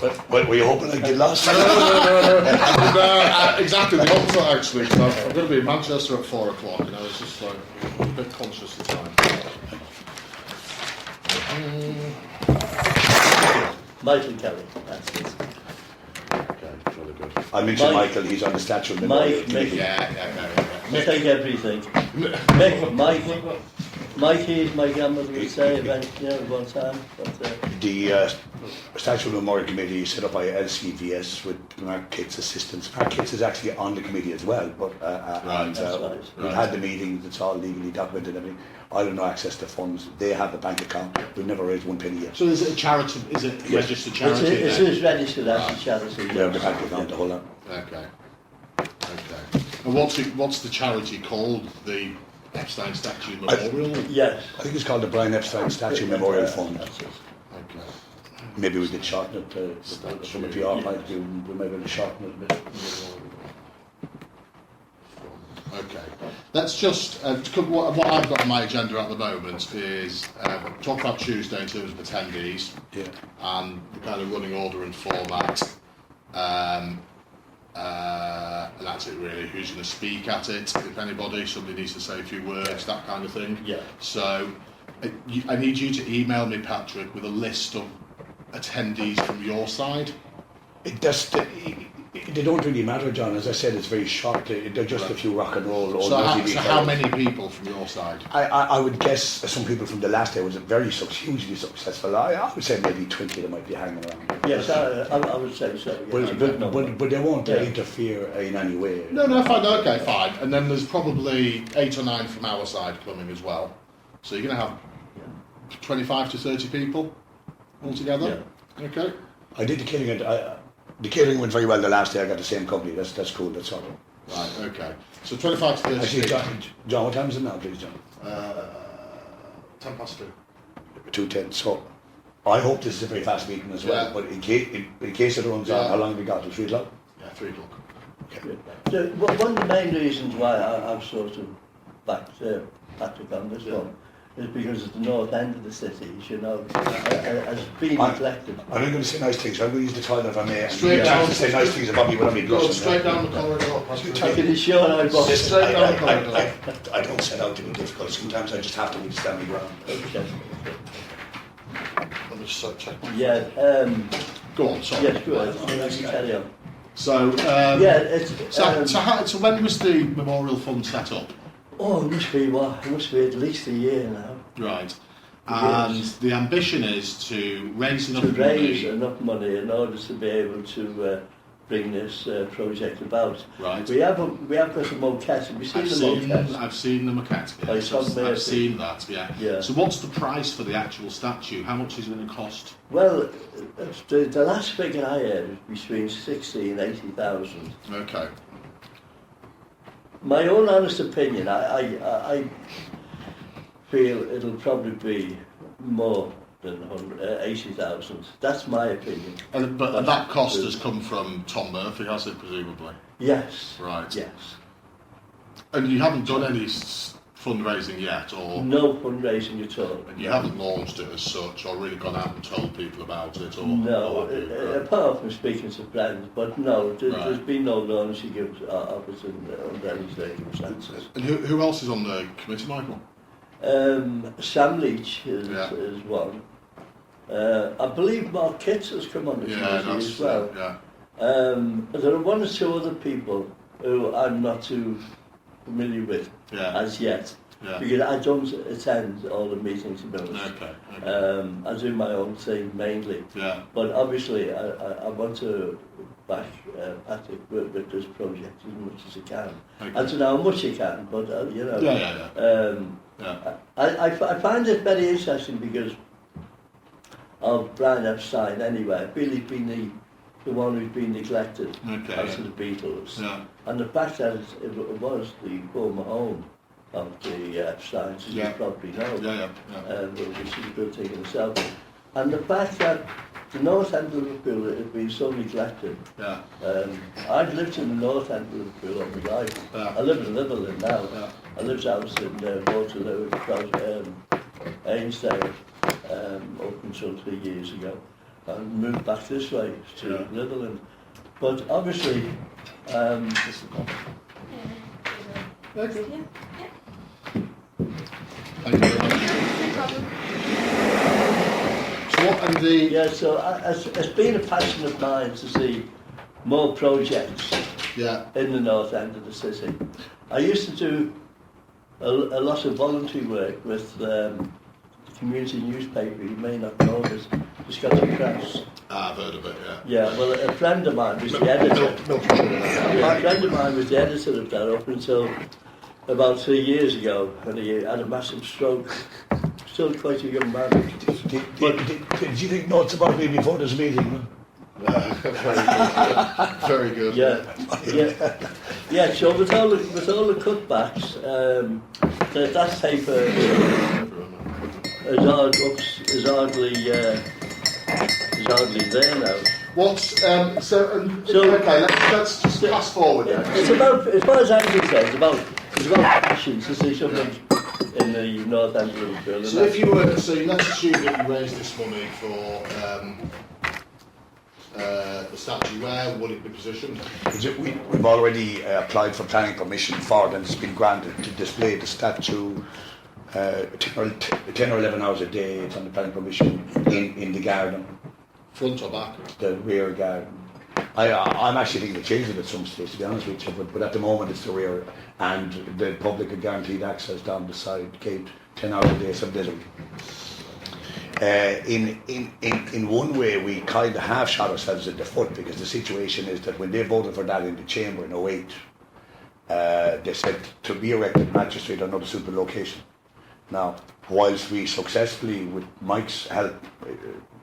Well, were you hoping I'd get lost? No. Exactly the opposite, actually. So I'm going to be in Manchester at 4 o'clock, and I was just like a bit conscious of time. Michael Kelly, that's it. Okay, really good. I mentioned Michael, he's on the statue of Memorial Committee. I take everything. Mikey, my grandmother would say about, one time. But, The Statue of Memorial Committee is set up by LCVS with Mark KITTS' assistance. Mark KITTS is actually on the committee as well, but we've had the meetings, it's all legally documented and everything. I have no access to funds. They have the bank account. We've never raised one penny yet. So is it a charity? Is it registered charity? It is registered as a charity. We have the bank account to hold that. Okay. And what's the charity called? The Epstein Statue Memorial? Yes. I think it's called the Brian Epstein Statue Memorial Fund. That's it. Okay. Maybe we could shorten it from a PR point of view. We might be able to shorten it a bit. Okay. Let's just what I've got on my agenda at the moment is talk about Tuesday in terms of attendees and the kind of running order and format, and that's it really. Who's going to speak at it? If anybody, somebody needs to say a few words, that kind of thing. Yeah. So I need you to email me, Patrick, with a list of attendees from your side. They don't really matter, John. As I said, it's very short. They're just a few rock and roll. So how many people from your side? I would guess some people from the last day was hugely successful. I would say maybe 20 that might be hanging around. Yes, I would say so. Yeah. But they won't interfere in any way. No, fine. Okay, fine. And then there's probably 8 or 9 from our side coming as well. So you're going to have 25 to 30 people altogether. Yeah. Okay. I did the catering. The catering went very well the last day. I got the same company. That's cool. That's all. Right. Okay. So 25 to 30. Actually, John, what time is it now, please, John? 10 past 2. 2:10. So I hope this is a very fast meeting as well. But in case it runs on, how long have we got? 3 o'clock. Yeah, 3 o'clock. Okay. So, one of the main reasons why I've sort of backed Patrick on this one is because it's the north end of the city, has been neglected. I'm not going to say nice things. I'm going to use the toilet if I may. Straight down. To say nice things about me without me blushing. Straight down the corridor. I can assure I was. Straight down the corridor. I don't set out to be difficult. Sometimes I just have to stand my ground. Okay. Let me just check. Yeah. Go on. Sorry. Yes, go on. Carry on. So. So when was the Memorial Fund set up? Oh, it must be at least a year now. Right. And the ambition is to raise enough money in order to be able to bring this project about. Right. We have got a moquette. Have you seen the moquette? I've seen the moquette. Yes. I've seen that. Yeah. So what's the price for the actual statue? How much is it going to cost? Well, the last figure I heard was between 60 and 80,000. Okay. My own honest opinion, I feel it'll probably be more than 80,000. That's my opinion. And that cost has come from Tom Murphy, has it, presumably? Yes. Right. Yes. And you haven't done any fundraising yet, or no fundraising at all. And you haven't launched it as such, or really gone out and told people about it, or no, apart from speaking to friends, but no, there's been no launching of it under any circumstances. And who else is on the committee, Michael? Sam Leach is one. I believe Mark KITTS has come on the committee as well. There are 1 or 2 other people who I'm not too familiar with as yet, because I don't attend all the meetings, to be honest. I do my own thing mainly, but obviously I want to back Patrick with this project as much as I can. I don't know how much I can, but I find it very interesting because of Brian Epstein anyway. Billy's been the one who's been neglected after the Beatles. And the fact that it was the former home of the Epsteins, as you probably know, which is a good thing in itself. And the fact that the north end of Liverpool has been so neglected. I've lived in the north end of Liverpool all my life. I live in Liverpool now. I lived out in Waterloo, Ainsdale, up until 3 years ago. and moved back this way to Liverpool. But obviously, Okay. Yeah. Thank you very much. No problem. So what and the yeah, so it's been a passion of mine to see more projects in the north end of the city. I used to do a lot of voluntary work with the community newspaper. You may not know it, the Scottish Press. I've heard of it, yeah. Yeah, well, a friend of mine was the editor. A friend of mine was the editor of that up until about 3 years ago, and he had a massive stroke. Still quite a young man. Did you think notes about me before this meeting? Very good. Yeah. So with all the cutbacks, that paper is hardly there now. Okay, let's just fast forward then. It's about, as far as I'm concerned, it's about passion to see something in the north end of Liverpool. So if you were, let's assume that you raised this money for the statue, where would it be positioned? We've already applied for planning permission for it, and it's been granted to display the statue 10 or 11 hours a day. It's on the planning permission in the garden. Front or back? The rear garden. I'm actually thinking of changing it at some stage, to be honest with you, but at the moment it's the rear, and the public are guaranteed access down the side gate 10 hours a day, 7 days a week. In one way, we kind of half shot ourselves in the foot, because the situation is that when they voted for that in the chamber in 2008, they said to be erected magistrate or another suitable location. Now, whilst we successfully, with Mike's help,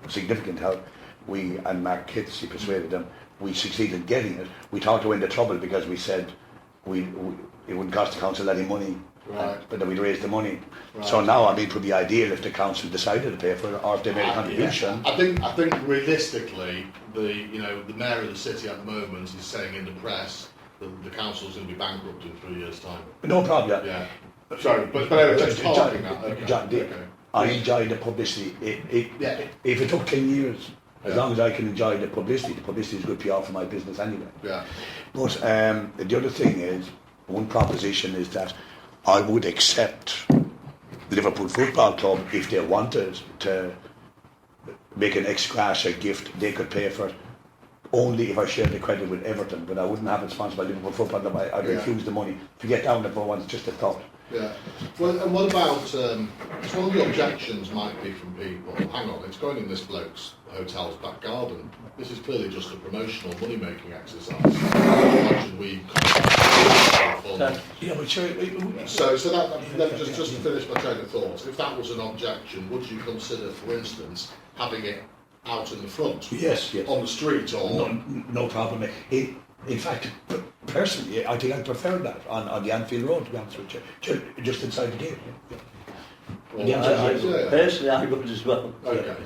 significant help, we and Mark KITTS, he persuaded them, we succeeded in getting it. We thought to win the trouble because we said it wouldn't cost the council any money, but then we'd raise the money. Right. So now, it would be ideal if the council decided to pay for it, or if they made a contribution. Yeah. I think realistically, the mayor of the city at the moment is saying in the press that the council's going to be bankrupt in 3 years' time. No problem. Yeah. Sorry, but just talking that. Okay. I enjoy the publicity. If it took 10 years, as long as I can enjoy the publicity is good PR for my business anyway. Yeah. But the other thing is, one proposition is that I would accept Liverpool Football Club if they wanted to make an ex gratia gift. They could pay for it only if I shared the credit with Everton, but I wouldn't have it sponsored by Liverpool Football Club. I'd refuse the money. If you get down there for once, just a thought. Yeah. Well, and what about, one of the objections might be from people, hang on, it's going in this bloke's hotel's back garden. This is clearly just a promotional money-making exercise. Imagine we... Yeah, but sure... So just to finish my train of thought, if that was an objection, would you consider, for instance, having it out in the front? Yes. On the street or... No problem. In fact, personally, I think I prefer that on the Anfield Road, to be honest with you, just inside the gate. Personally, I would as well. Okay,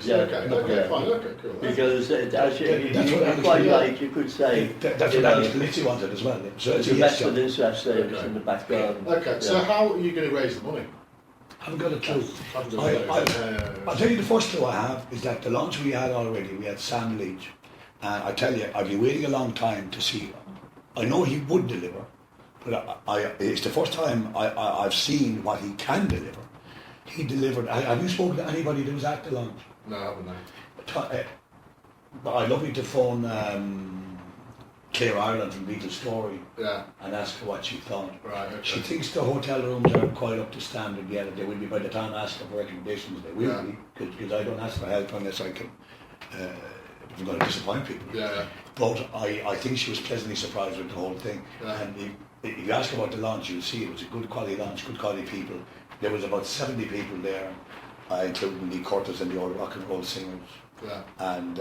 fine, okay, cool. Because you're quite right, you could say... That's what Andy Scalisi wanted as well. So it's a vested interest service in the back garden. Okay, so how are you going to raise the money? I haven't got a clue. I'll tell you the first clue I have is that the launch we had already, we had Sam Leach. And I tell you, I've been waiting a long time to see. I know he would deliver, but it's the first time I've seen what he can deliver. He delivered. Have you spoken to anybody that was at the launch? No, I haven't. But I'd love you to phone Claire Ireland from Legal Story and ask her what she thought. Right, okay. She thinks the hotel rooms aren't quite up to standard yet. They will be by the time I ask her for recommendations. They will be, because I don't ask for help unless I can. I'm going to disappoint people. Yeah. But I think she was pleasantly surprised with the whole thing. Yeah. And if you ask about the launch, you'll see it was a good quality launch, good quality people. There was about 70 people there, including Lee Curtis and the old rock and roll singers. Yeah. And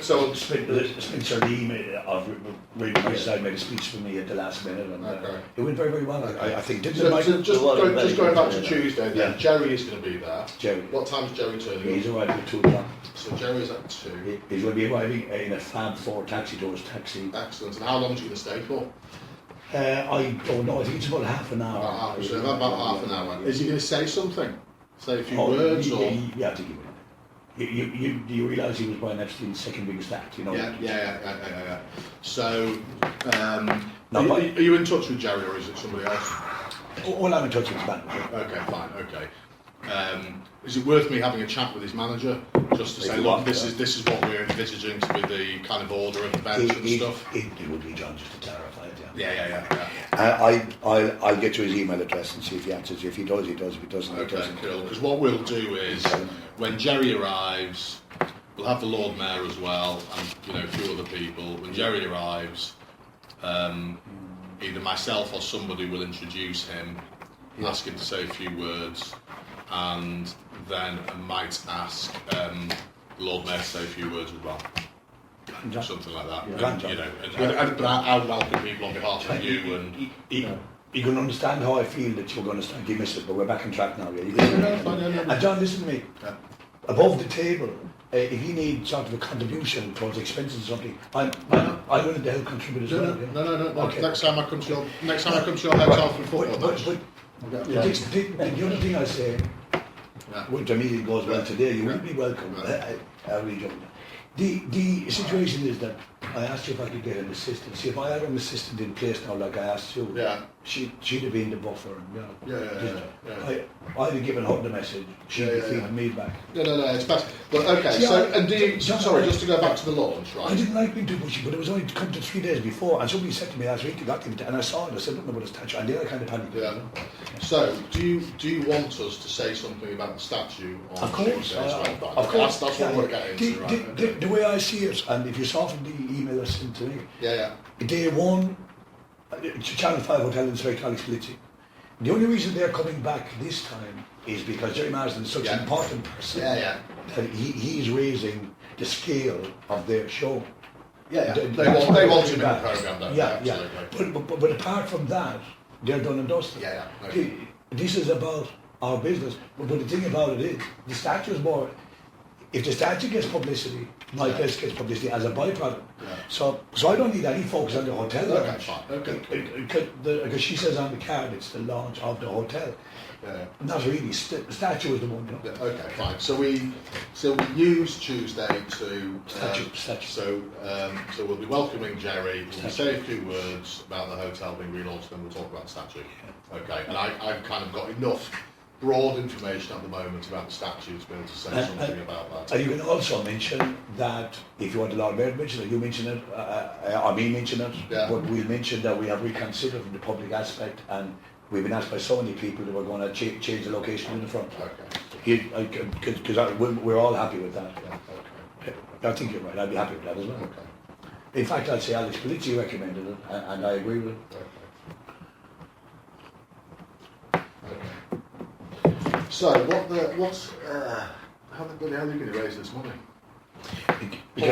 so Spencer Lee of Radio Merseyside made a speech for me at the last minute, and it went very, very well. I think. Just going back to Tuesday, then Jerry is going to be there. Jerry. What time's Jerry turning up? He's arriving at 2 o'clock. So Jerry's at 2. He's going to be arriving in a Fab 4 taxi to his taxi. Excellent. And how long is he going to stay for? I don't know. I think it's about half an hour. About half an hour. Is he going to say something? Say a few words? Yeah, I think he will. You realise he was Brian Epstein's second biggest act, you know? Yeah. So, No, are you in touch with Jerry, or is it somebody else? All I'm in touch with is manager. Okay, fine, okay. Is it worth me having a chat with his manager, just to say, look, this is what we're envisaging to be the kind of order of the bench and stuff? It would be, John, just to clarify it, Yeah. I'll get you his email address and see if he answers. If he does, he does. If he doesn't, he doesn't. Okay, cool. Because what we'll do is, when Jerry arrives, we'll have the Lord Mayor as well, and a few other people. When Jerry arrives, either myself or somebody will introduce him, ask him to say a few words, and then I might ask the Lord Mayor to say a few words as well. Something like that. But I'll welcome people on behalf of you. And you can understand how I feel that you're going to start miss it, but we're back on track now. And John, listen to me. Yeah. Above the table, if you need sort of a contribution towards expenses or something, I'm willing to help contribute as well. No. Okay. Next time I come to your hotel for football. The other thing I say, which I mean it goes well today, you will be welcome. I really don't. The situation is that I asked you if I could get an assistant. See, if I had an assistant in place now, like I asked you, she'd have been the buffer. And, I'd have given her the message. She'd be feeding me back. No, it's better. But okay, see, just to go back to the launch, right? I didn't like being too pushy, but it was only come to 3 days before, and somebody said to me last week, and I saw it, I said, I don't know about a statue, and then I kind of panicked. Yeah. So, do you want us to say something about the statue on Of course. Of course. That's what we're getting into, right? The way I see it, and if you saw from the email I sent to me, day one, Channel 5 Hotel Inspector Alex Polizzi. The only reason they're coming back this time is because Jerry Marsden is such an important person that he's raising the scale of their show. They want him in the programme, don't they? But apart from that, they're done and dusted. Okay. This is about our business. But the thing about it is, the statue is more. If the statue gets publicity, my place gets publicity as a byproduct. Yeah. So I don't need any focus on the hotel launch. Because she says on the card it's the launch of the hotel. Yeah. Not really. The statue is the one. Okay, fine. So we use Tuesday to statue. So we'll be welcoming Jerry. We'll say a few words about the hotel being relaunched, then we'll talk about the statue. Yeah. Okay. And I've kind of got enough broad information at the moment about the statue to be able to say something about that. And you can also mention that, if you want the Lord Mayor to mention it, you mention it, or me mention it, but we'll mention that we have reconsidered from the public aspect, and we've been asked by so many people that we're going to change the location in the front. Okay. Because we're all happy with that. Yeah. Okay. I think you're right, I'd be happy with that as well. Okay. In fact, I'd say Alex Polizzi recommended it, and I agree with it. Okay. So, how the bloody hell are you going to raise this money? Paul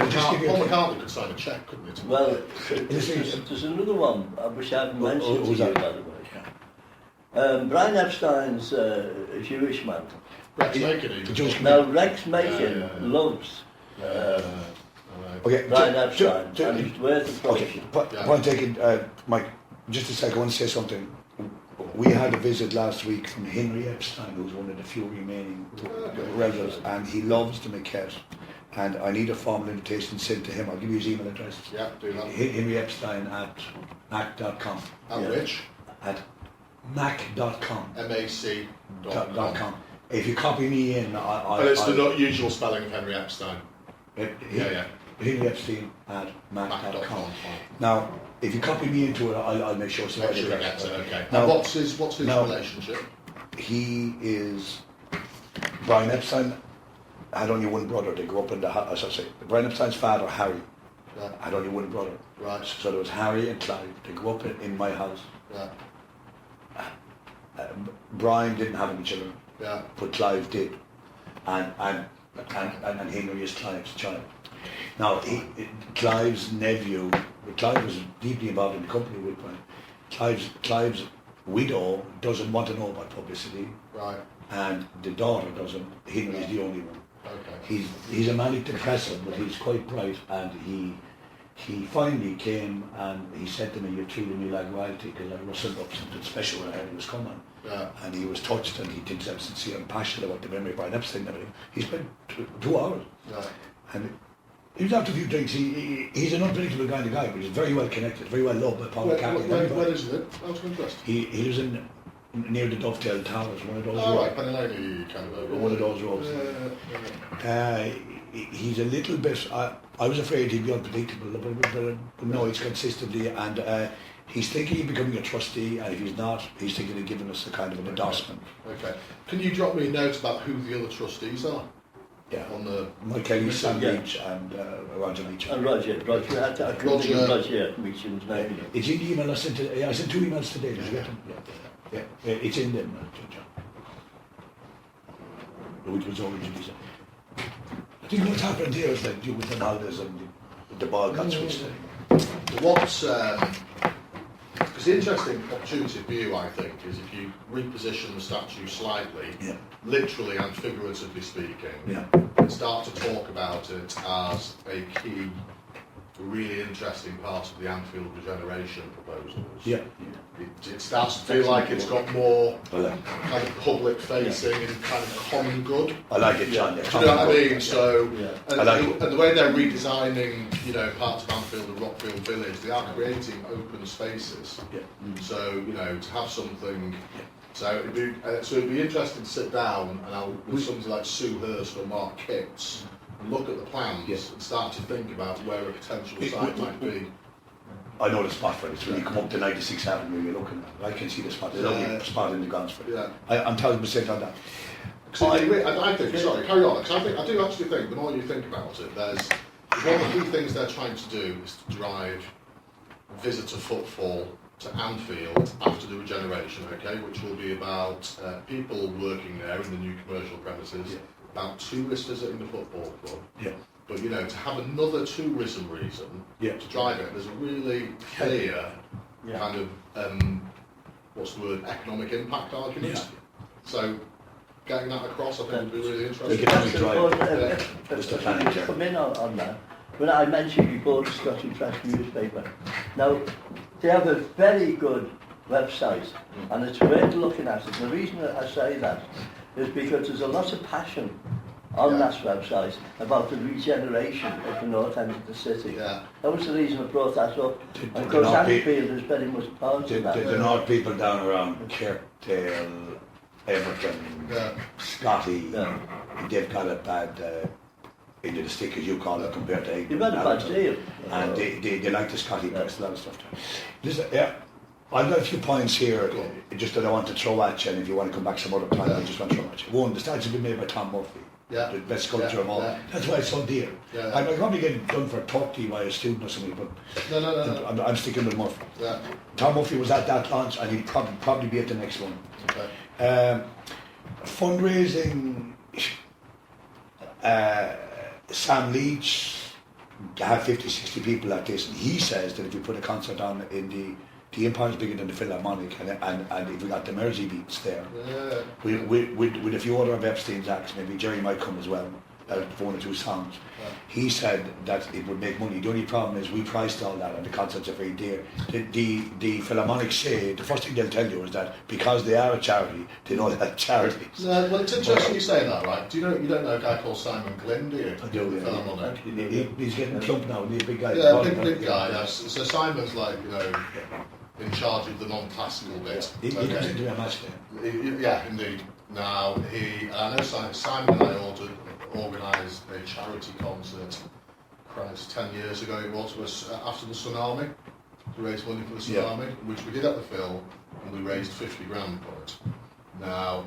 McCartney could sign a cheque, couldn't it? Well, there's another one, which I haven't mentioned to you, by the way. Brian Epstein's a Jewish man. Rex Macon. Now, Rex Macon loves Brian Epstein, and he's worth approaching. Point taken, Mike, just a second, I want to say something. We had a visit last week from Henry Epstein, who's one of the few remaining relatives, and he loves the maquette. And I need a formal invitation sent to him. I'll give you his email address. Yeah, do that. Henry Epstein at mac.com. At which? At mac.com. mac.com. If you copy me in, but it's the not usual spelling of Henry Epstein. Henry Epstein at mac.com. Now, if you copy me into it, I'll make sure. Make sure he gets it. Okay. Now, what's his relationship? He is Brian Epstein. Had only one brother. They grew up in Brian Epstein's father, Harry, had only one brother. Right. So there was Harry and Clive. They grew up in my house. Yeah. Brian didn't have any children. Yeah. But Clive did, and Henry is Clive's child. Now, Clive's nephew, Clive was deeply involved in the company with Brian. Clive's widow doesn't want to know about publicity. Right. And the daughter doesn't. Henry's the only one. Okay. He's a manic depressive, but he's quite bright, and he finally came and he said to me, "You're treating me like royalty," because I rustled up something special when I heard he was coming. Yeah. And he was touched, and he thinks I'm sincere and passionate about the memory of Brian Epstein and everything. He spent 2 hours. Yeah. And he was after a few drinks. He's an unpredictable kind of guy, but he's very well connected, very well loved by Paul McCartney. Where is he? Out of interest. He lives in near the Dovetail Towers, one of those. Oh, right, Penny kind of. One of those roads. He's a little bit. I was afraid he'd be unpredictable, but no, he's consistently, and he's thinking of becoming a trustee, and if he's not, he's thinking of giving us a kind of an endorsement. Okay. Can you drop me a note about who the other trustees are? Yeah. On the Mike Kelly, Sam Leach, and Roger Leach. And Roger, I couldn't think of Roger Meacham's name. It's in the email I sent. I sent 2 emails today. Did you get them? Yeah. It's in them. Which was originally. I think what's happened here is that with the holidays and the ball got switched. What's the interesting opportunity for you, I think, is if you reposition the statue slightly, literally and figuratively speaking, and start to talk about it as a key, really interesting part of the Anfield regeneration proposals. It starts to feel like it's got more kind of public facing and kind of common good. I like it, John. Do you know what I mean? So, and the way they're redesigning, parts of Anfield and Rockfield Village, they are creating open spaces. So, to have something. So it'd be interesting to sit down with somebody like Sue Hurst or Mark KITTS and look at the plans and start to think about where a potential site might be. I know the spot for it. It's when you come up to 96 Avenue, you're looking at it. I can see the spot. There's a lovely spot in the grounds for it. I'm 1000% on that. I think, sorry, carry on, because I do actually think, the more you think about it, there's one of the key things they're trying to do is to drive visitor footfall to Anfield after the regeneration, which will be about people working there in the new commercial premises, about tourists visiting the football club. But to have another tourism reason to drive it, there's a really clear kind of what's the word, economic impact argument. So getting that across, I think, would be really interesting. Come in on that. When I mentioned before the Scottish Press newspaper, now they have a very good website, and it's worth looking at it. And the reason that I say that is because there's a lot of passion on that website about the regeneration of the north end of the city. That was the reason I brought that up. And of course, Anfield is very much part of that. The north people down around Kirkdale, Everton, Scotty, they've got a bad into the stick, as you call it, compared to You've had a bad deal. And they like the Scotty press, a lot of stuff. Listen, I've got a few points here, just that I want to throw at you, and if you want to come back some other time, I just want to throw at you. One, the statue's been made by Tom Murphy. The best sculpture of all. That's why it's so dear. I might probably get it done for 30 by a student or something, but no. I'm sticking with Murphy. Tom Murphy was at that launch, and he'd probably be at the next one. Fundraising, Sam Leach had 50-60 people at this, and he says that if you put a concert on in the Empire's bigger than the Philharmonic, and if we got the Mersey beats there, with a few other of Epstein's acts, maybe Jerry might come as well, for 1 or 2 songs. He said that it would make money. The only problem is we priced all that, and the concerts are very dear. The Philharmonic say, the first thing they'll tell you is that because they are a charity, they don't have charities. No, well, it's interesting you say that, right? You don't know a guy called Simon Glynn, do you? I do, Philharmonic. He's getting plump now, he's a big guy. Big guy. So Simon's like, in charge of the non-classical bit. He doesn't do a match there. Yeah, indeed. Now, I know Simon and I organised a charity concert, 10 years ago it was after the tsunami, to raise money for the tsunami, which we did at the Phil, and we raised 50 grand for it. Now,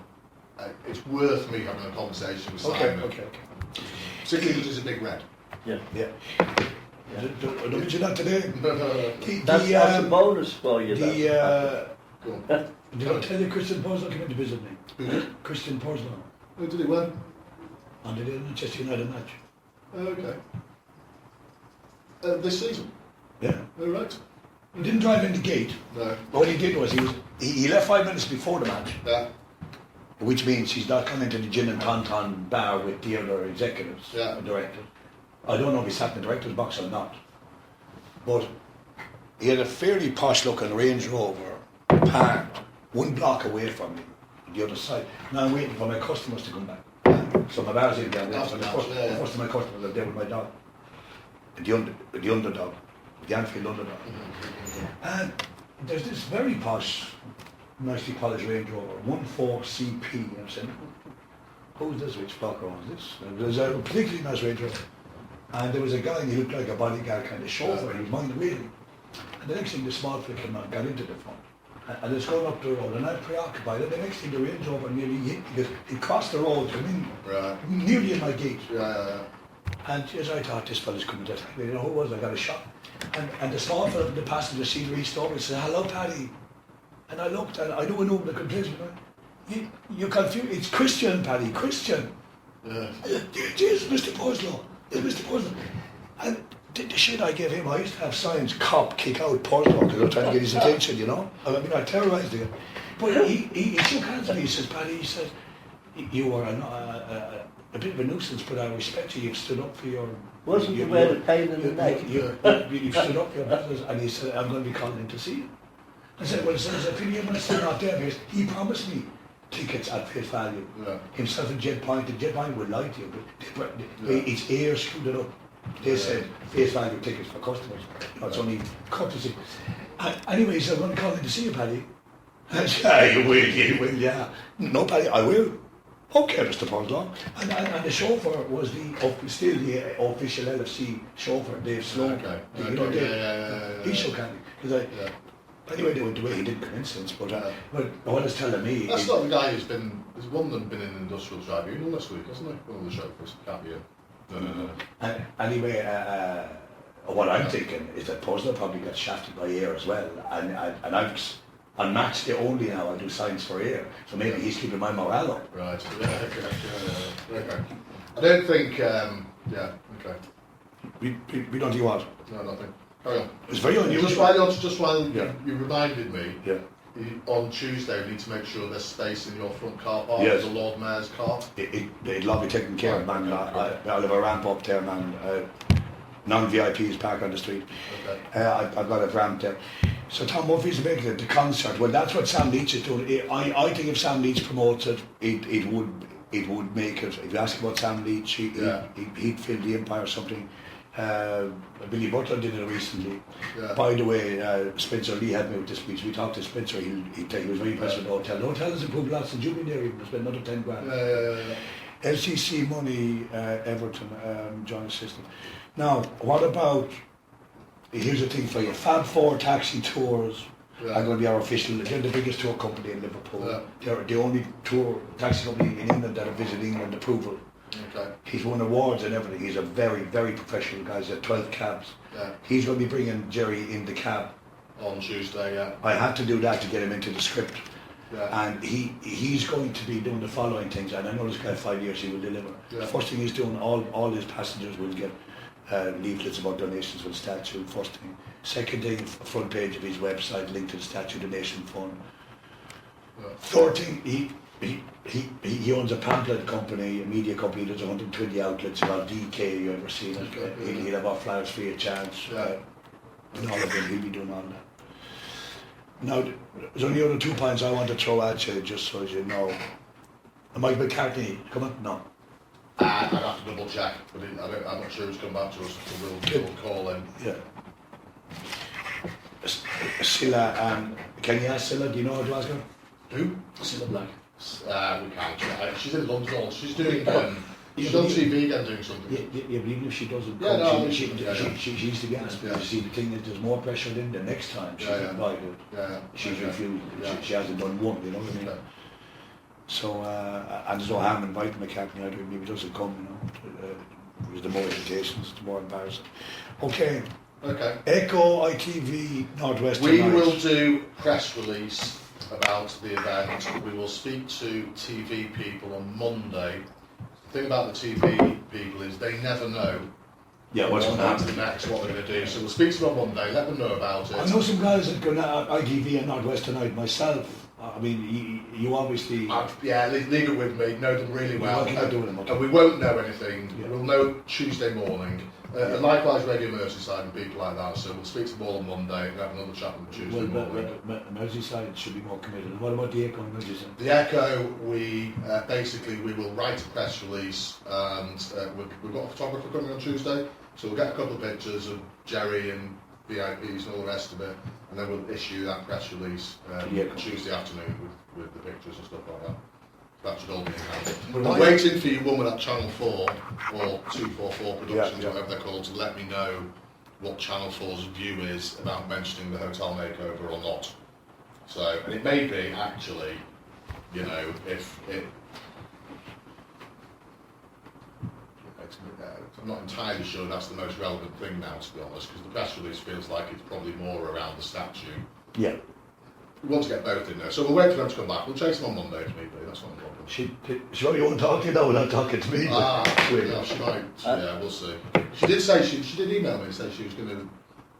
it's worth me having a conversation with Simon. Okay. Particularly because he's a big red. Don't mention that today. That's a bonus for you. Did I tell you Christian Posner came in to visit me? Who did? Christian Posner. Who did he win? On the Manchester United match. Okay. This season? Yeah. Oh, right. He didn't drive in the gate. No. But what he did was he left 5 minutes before the match. Yeah. Which means he's not coming to the Gin and Tonton bar with the other executives and directors. I don't know if he sat in the director's box or not. but he had a fairly posh looking Range Rover parked 1 block away from me on the other side. Now I'm waiting for my customers to come back. So my bar's in there. So the first of my customers are there with my dog. The underdog. The Anfield underdog. And there's this very posh, nicely polished Range Rover, 14CP. And I'm saying, who's this rich fucker owns this? There's a particularly nice Range Rover. And there was a guy, and he looked like a bodyguard kind of chauffeur, and he was minding the wheel. And the next thing, the small flick came out, got into the front. And it's going up the road, and I'm preoccupied. And the next thing, the Range Rover nearly hit me, because it crossed the road, come in, nearly in my gate. And as I thought, this fella's coming to attack me, you know who it was? I got a shot. And the small fella in the passenger seat reached over and said, "Hello, Paddy." And I looked, and I knew the conclusion. You're confused. It's Christian, Paddy, Christian. Yes, Mr. Puzzler. Yes, Mr. Puzzler. And the shit I gave him, I used to have signs, cop, kick out, Puzzler, because I was trying to get his attention, you know. I mean, I terrorised him. But he shook hands with me. He says, "Paddy," he said, "you are a bit of a nuisance, but I respect you. You've stood up for your..." Wasn't the way the pain in the neck? You've stood up for your business. And he said, "I'm going to be calling in to see you." I said, "Well, it's a pity you're still not there, because he promised me tickets at face value." Himself and Jet Point would lie to you, but its ears screwed it up. They said face value tickets for customers. No, it's only courtesy. Anyway, he said, "I'm going to call in to see you, Paddy." I said, you will, yeah. "No, Paddy, I will." "Okay, Mr. Puzzler." And the chauffeur was still the official LFC chauffeur, Dave Sloan. He shook hands. Anyway, they went away. He didn't coincidence, but what it's telling me... That's not the guy there's one of them been in an industrial tribunal this week, hasn't he? One of the chauffeurs, can't be it. No. Anyway, what I'm thinking is that Puzzler probably got shafted by Air as well, and on match day only now I do signs for Air, so maybe he's keeping my morale up. Right, okay. I don't think, okay. We don't do what? No, nothing. Carry on. It's very unusual. Just while you reminded me, on Tuesday we need to make sure there's space in your front car park for the Lord Mayor's car. It'll be taken care of, man. I'll have a ramp up there, man. Non-VIPs park on the street. Okay. I've got a ramp there. So Tom Murphy's making it, the concert. Well, that's what Sam Leach is doing. I think if Sam Leach promotes it, it would make it. If you ask about Sam Leach, he'd fill the Empire or something. Billy Butler did it recently. By the way, Spencer Lee had me with this speech. We talked to Spencer. He was very impressed with the hotel. The hotel has improved lots. The Jubilee there even spent another 10 grand. LCC money, Everton, joint system. Now, what about? Here's the thing for you. Fab Four Taxi Tours are going to be our official. They're the biggest tour company in Liverpool. They're the only taxi company in England that have visited England approval. Okay. He's won awards and everything. He's a very, very professional guy. He's got 12 cabs. He's going to be bringing Jerry in the cab on Tuesday. I had to do that to get him into the script. And he's going to be doing the following things. And I know this guy 5 years he will deliver. The first thing he's doing, all his passengers will get leaflets about donations for the statue. First thing. Second thing, front page of his website linked to the statue donation fund. Third thing, he owns a pamphlet company, a media company. There's 120 outlets called DK. You ever seen it? He'll have our flyers free of charge. And all of them, he'll be doing all that. Now, there's only other 2 points I want to throw at you, just so as you know. Mike McCartney, come on, no. I'd have to double check, but I'm not sure who's come back to us, so we'll call him. Yeah. Scylla, can you ask Scylla, do you know how to ask her? Who? Scylla Black. We can't. She's in London. She's doing. She's on TV again doing something. Yeah, but even if she doesn't come, she needs to be asked. You see, the thing is, there's more pressure than the next time she's invited. She's refused. She hasn't done one, you know what I mean? So, and there's no harm inviting McCartney. Maybe he doesn't come, you know. The more invitations, the more embarrassing. Okay. Echo ITV Northwest. We will do press release about the event. We will speak to TV people on Monday. The thing about the TV people is they never know what's going to happen next, what they're going to do. So we'll speak to them on Monday, let them know about it. I know some guys that go to ITV and Northwest tonight. Myself, I mean, you obviously... leave it with me, know them really well. And we won't know anything. We'll know Tuesday morning, And likewise Radio Merseyside and people like that, so we'll speak to them all on Monday and have another chat on Tuesday morning. Merseyside should be more committed. And what about the Echo and Merseyside? The Echo, we basically we will write a press release, and we've got a photographer coming on Tuesday, so we'll get a couple of pictures of Jerry and VIPs and all the rest of it, and then we'll issue that press release Tuesday afternoon with the pictures and stuff like that. That should all be in hand. I'm waiting for you woman at Channel 4 or 244 Productions, whatever they're called, to let me know what Channel 4's view is about mentioning the hotel makeover or not. So, and it may be actually, you know, if it. I'm not entirely sure that's the most relevant thing now, to be honest, because the press release feels like it's probably more around the statue. Yeah. We want to get both in there, so we'll wait for them to come back. We'll chase them on Monday if need be, that's not a problem. She only won't talk to you though, without talking to me. Yeah, she might, yeah, we'll see. She did say, she did email me and say she was going to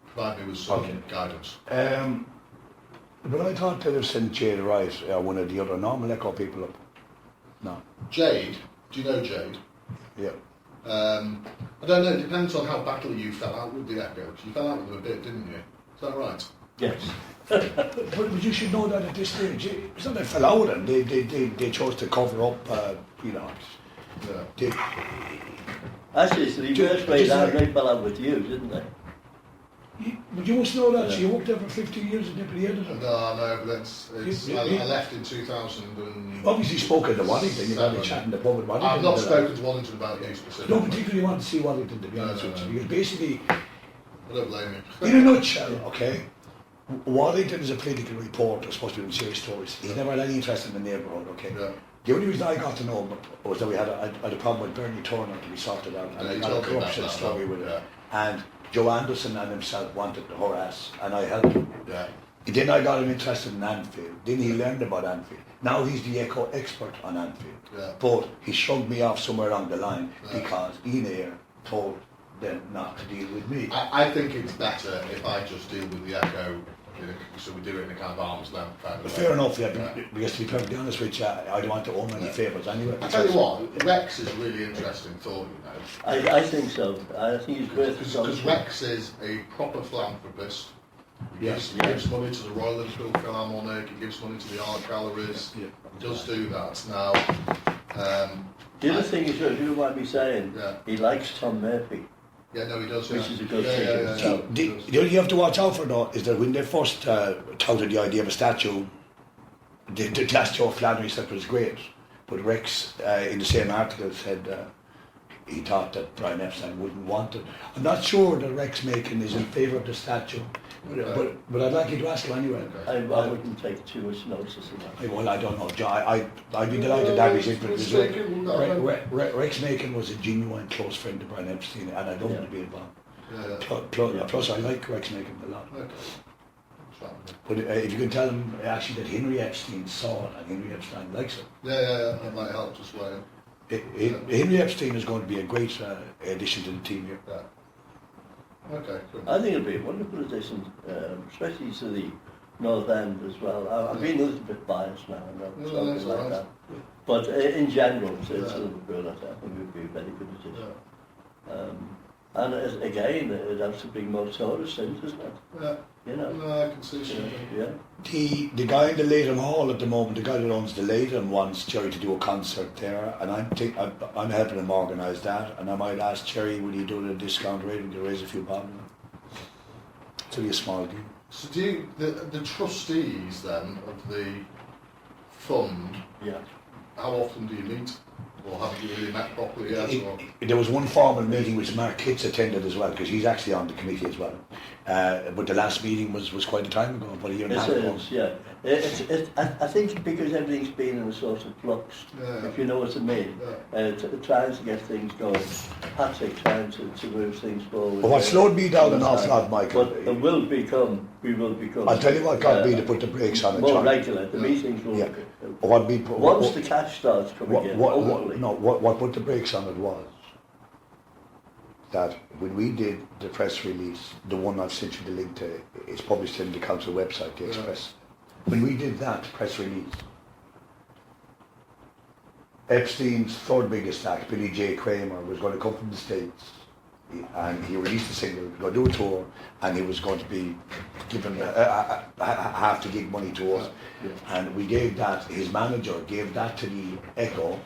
provide me with some guidance. But I thought they were sent Jade Rice, one of the other normal Echo people up. No. Jade? Do you know Jade? Yeah. I don't know, it depends on how badly you fell out with the Echo. You fell out with them a bit, didn't you? Is that right? Yes. But you should know that at this stage, it's not they fell out and they chose to cover up, you know. Yeah. Actually, it's the reverse way down. They fell out with you, didn't they? But you must know that she worked there for 15 years as deputy editor. No, but I left in 2000 and... Obviously spoke at the Waddington, you've had a chat in the pub at Waddington. I've not spoken to Waddington about you specifically. No, particularly want to see Waddington, to be honest with you. Because basically, I don't blame you. in a nutshell, okay, Waddington is a political reporter, supposed to be doing serious stories. He never had any interest in the neighbourhood, okay? Yeah. The only reason I got to know him was that we had a problem with Bernie Turner to be sorted out, and I got a corruption story with it. And Joe Anderson and himself wanted to harass, and I helped him. Yeah. Then I got him interested in Anfield. Then he learned about Anfield. Now he's the Echo expert on Anfield. Yeah. But he shrugged me off somewhere along the line because Ian Eyre told them not to deal with me. I think it's better if I just deal with the Echo, so we do it in a kind of arm's length kind of way. Fair enough, because to be perfectly honest with you, I don't want to own any favours anyway. I tell you what, Rex is a really interesting thought, you know. I think so. I think he's worth it. Because Rex is a proper philanthropist. He gives money to the Royal Liverpool Philharmonic, he gives money to the art galleries, he does do that. Now, the other thing is, if you don't mind me saying, he likes Tom Murphy. Yeah, no, he does. Which is a good thing. The only you have to watch out for though is that when they first touted the idea of a statue, the last Joe Flannery said it was great, but Rex in the same article said he thought that Brian Epstein wouldn't want it. I'm not sure that Rex Macon is in favour of the statue, but I'd like you to ask him anyway. I wouldn't take too much notice of that. Well, I don't know, John. I'd be delighted that he's in, but Rex Macon was a genuine close friend to Brian Epstein, and I'd love him to be involved. Plus, I like Rex Macon a lot. But if you can tell him actually that Henry Epstein saw it and Henry Epstein likes it. That might help as well. Henry Epstein is going to be a great addition to the team here. Okay, cool. I think it'll be a wonderful addition, especially to the North End as well. I've been a little bit biased now, something like that. But in general, it's Liverpool, I think it would be a very good addition. And again, it has to bring more tourists in, doesn't it? Yeah. You know. No, I can see something. Yeah. The guy in the Latham Hall at the moment, the guy that owns the Latham, wants Jerry to do a concert there, and I'm helping him organise that, and I might ask Jerry, will you do it at a discount rate and to raise a few pounds? It's only a small deal. So do you, the trustees then of the fund, how often do you meet? Or haven't you really met properly yet? There was one formal meeting which Mark KITTS attended as well, because he's actually on the committee as well. But the last meeting was quite a time ago, about a year and a half ago. I think because everything's been in a sort of flux, if you know what I mean, trying to get things going, Patrick trying to move things forward. But what slowed me down an awful lot, Michael... But we will become... I'll tell you what got me to put the brakes on it, more regular, the meetings will... Once the cash starts coming in, what put the brakes on it was that when we did the press release, the one I've sent you the link to, it's published in the council website, the Express. When we did that press release, Epstein's third biggest act, Billy J. Kramer, was going to come from the States. and he released a single, go do a tour, and he was going to be giving half the gig money to us, and we gave that, his manager gave that to the Echo,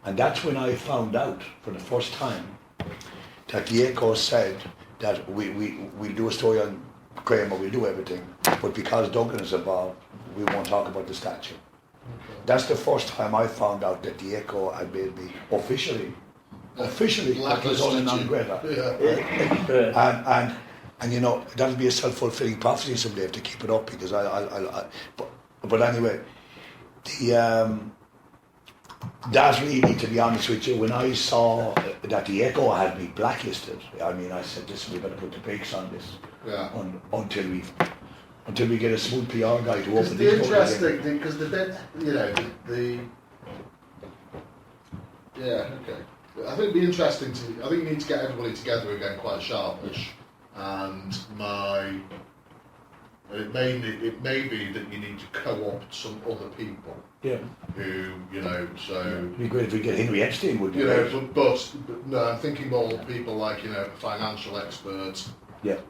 and that's when I found out for the first time that the Echo said that we'll do a story on Graham, or we'll do everything, but because Duncan is involved, we won't talk about the statue. That's the first time I found out that the Echo had made me officially persona non grata. And you know, that'll be a self-fulfilling prophecy someday to keep it up, because but anyway, that really, to be honest with you, when I saw that the Echo had me blacklisted, I mean, I said, listen, we better put the brakes on this until we get a smooth PR guy to open the interesting thing, because the bit, you know, I think it'd be interesting I think you need to get everybody together again quite sharpish, and it may be that you need to co-opt some other people. Yeah. Who, you know, so... It'd be great if we get Henry Epstein, would you know, but no, I'm thinking more people like, you know, financial experts. Yeah.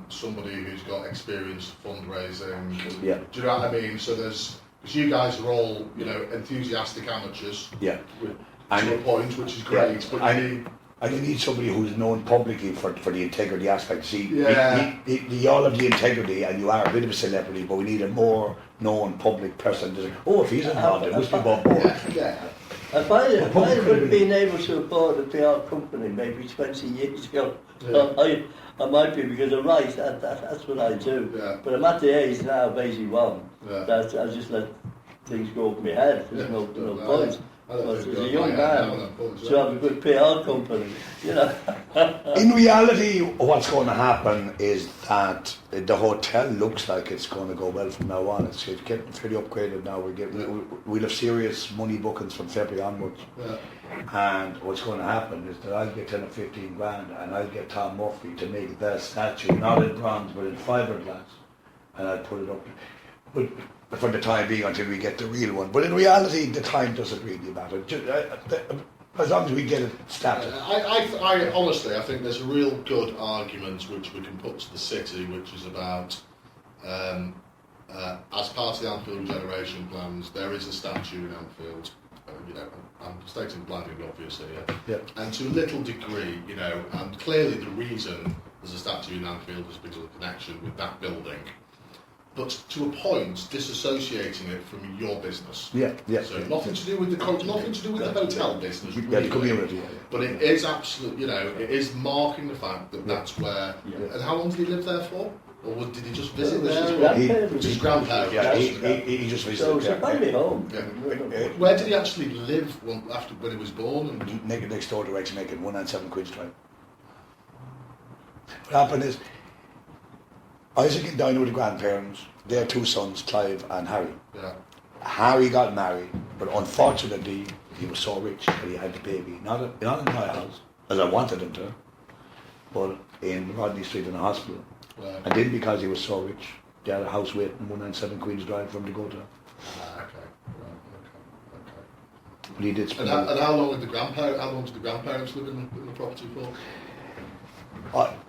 Somebody who's got experience fundraising. Yeah. Do you know what I mean? So because you guys are all, you know, enthusiastic amateurs. Yeah. To a point, which is great. Yeah. But you need somebody who's known publicly for the integrity aspect. See, you all have the integrity, and you are a bit of a celebrity, but we need a more known public person. If he's involved, it must be above board. If I would have been able to afford a PR company maybe 20 years ago, I might be, because I'm right, that's what I do. Yeah. But I'm at the age now of 81 that I just let things go over my head. There's no point. But as a young man, to have a good PR company, you know. In reality, what's going to happen is that the hotel looks like it's going to go well from now on. It's getting fairly upgraded now. We'll have serious money bookings from February onwards. Yeah. And what's going to happen is that I'll get 10 or 15 grand, and I'll get Tom Murphy to make the statue, not in bronze but in fiberglass, and I'll put it up. But for the time being, until we get the real one. But in reality, the time doesn't really matter. As long as we get it started. I honestly, I think there's a real good argument which we can put to the city, which is about, as part of the Anfield regeneration plans, there is a statue in Anfield. You know, I'm stating blindly obvious here. Yeah. And to a little degree, you know, and clearly the reason there's a statue in Anfield is because of the connection with that building. But to a point, disassociating it from your business. Yeah. So nothing to do with the hotel business. Yeah, the community. But it is absolutely, you know, it is marking the fact that that's where. Yeah. And how long did he live there for? Or did he just visit there? His grandparents. Yeah, he just visited. So it's a family home. Yeah. Where did he actually live when he was born? And next door to Exmaking, 197 Queen's Drive. What happened is, Isaac and Dinah were the grandparents. Their two sons, Clive and Harry. Yeah. Harry got married, but unfortunately he was so rich that he had the baby. Not in my house, as I wanted him to, but in Rodney Street in a hospital. Right. And then because he was so rich, they had a house waiting 197 Queen's Drive for him to go to. Okay. But he did spend. And how long did the grandparents live in the property for?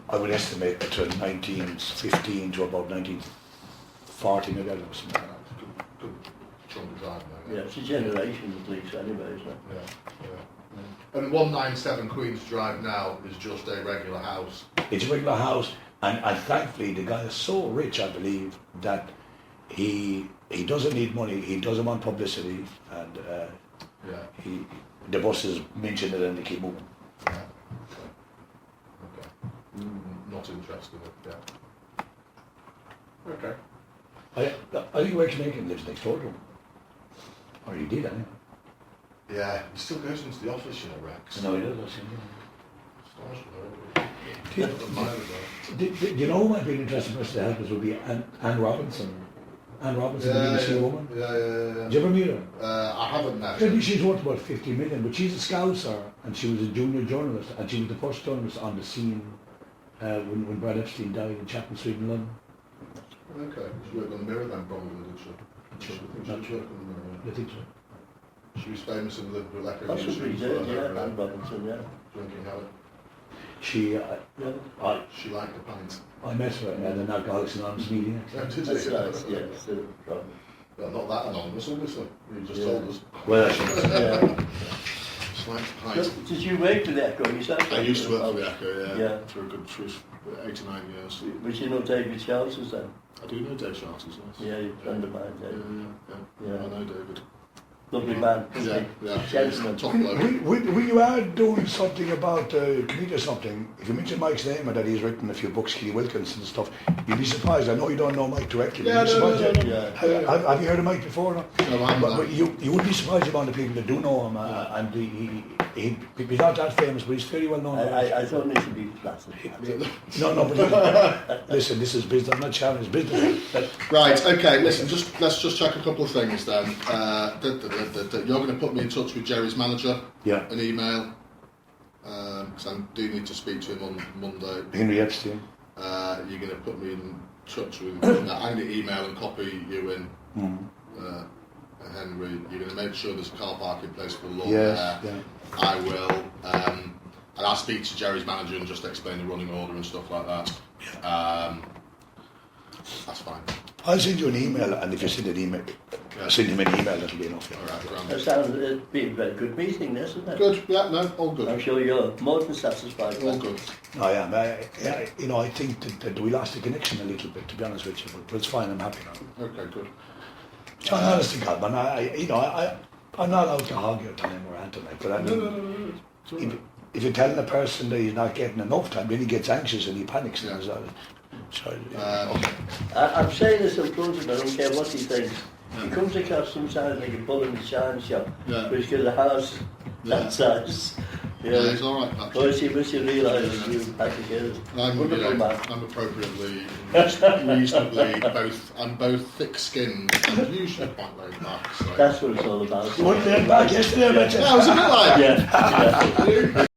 I would estimate between 1915 to about 1940, maybe, or something like that. Good chunk of time there. Yeah, it's a generation at least anyway, isn't it? Yeah. And 197 Queen's Drive now is just a regular house. It's a regular house, and thankfully the guy is so rich, I believe, that he doesn't need money, he doesn't want publicity, and the buses mention it and they keep moving. Yeah. Not interested in it, Okay. I think Exmaking lives next door to him. Or he did, anyway. Yeah, he still goes into the office, you know, Rex. No, he does. Do you know who might be an interesting person to help us would be Anne Robinson? Anne Robinson, the BBC woman? Yeah. Did you ever meet her? I haven't met her. She's worth about 50 million, but she's a Scouser, and she was a junior journalist, and she was the first journalist on the scene when Brad Epstein died in Chapel Street in London. Okay, she worked on the Mirror then, probably, did she? I think she worked on the Mirror. I think so. She was famous in Liverpool. Possibly did, Anne Robinson, Drinking habit. She liked the pint. I met her at an Alcoholics Anonymous meeting. Did That's you? nice, yeah. Still, Well, not that anonymous, obviously. You just told us. Well, she was. yeah. She liked the pint. Did you work for the Echo yourself? I used to work for the Echo, Yeah. for a good 8 to 9 years. Was you know David Charles then? I do know Dave Charters, yes. Yeah, he's a friend of mine, Yeah, David. yeah. I know David. Lovely man, isn't he? Yeah. Gentleman. Top bloke. We are doing something about committee or something. If you mention Mike's name and that he's written a few books, Kitty Wilkins and stuff, you'd be surprised. I know you don't know Mike directly. Yeah, You'd be no. surprised. Yeah. Have you heard of Mike before? No, No, I'm not. but you would be surprised about the people that do know him, and he's not that famous, but he's very well known. I don't need to be flattered. No, but listen, this is business. I'm not shouting, it's business. Right, okay, listen, let's just check a couple of things then. You're going to put me in touch with Jerry's manager, Yeah. an email, because I do need to speak to him on Monday. Henry Epstein. You're going to put me in touch with, I'm going to email and copy you in, Henry. You're going to make sure there's a car park in place for the lawn there. Yeah. I will, and I'll speak to Jerry's manager and just explain the running order and stuff like that. That's fine. I'll send you an email, and if you send an email, send him an email, that'll be enough. All right, grand. That sounds it'd be a very good meeting, isn't it? Good, yeah, no, all good. I'm sure you're more than satisfied. All good. I am. I think that we lost the connection a little bit, to be honest with you, but it's fine. I'm happy now. Okay, good. John, honest to God, man, I'm not out to hog your time or anything like that. But I mean, No. if you're telling a person that he's not getting enough time, then he gets anxious and he panics. Yeah. Okay. I'm saying this in front of him, I don't care what he thinks. He comes across sometimes like a bull in the shine shop, Yeah. but he's got a house that size. Yeah, he's all right, actually. Once you realise you had to get it. Wonderful man. I'm appropriately, reasonably, I'm both thick-skinned and usually quite laid back. So. That's what it's all about. You weren't laid back yesterday, I bet you. Yeah, I was a bit like Yeah.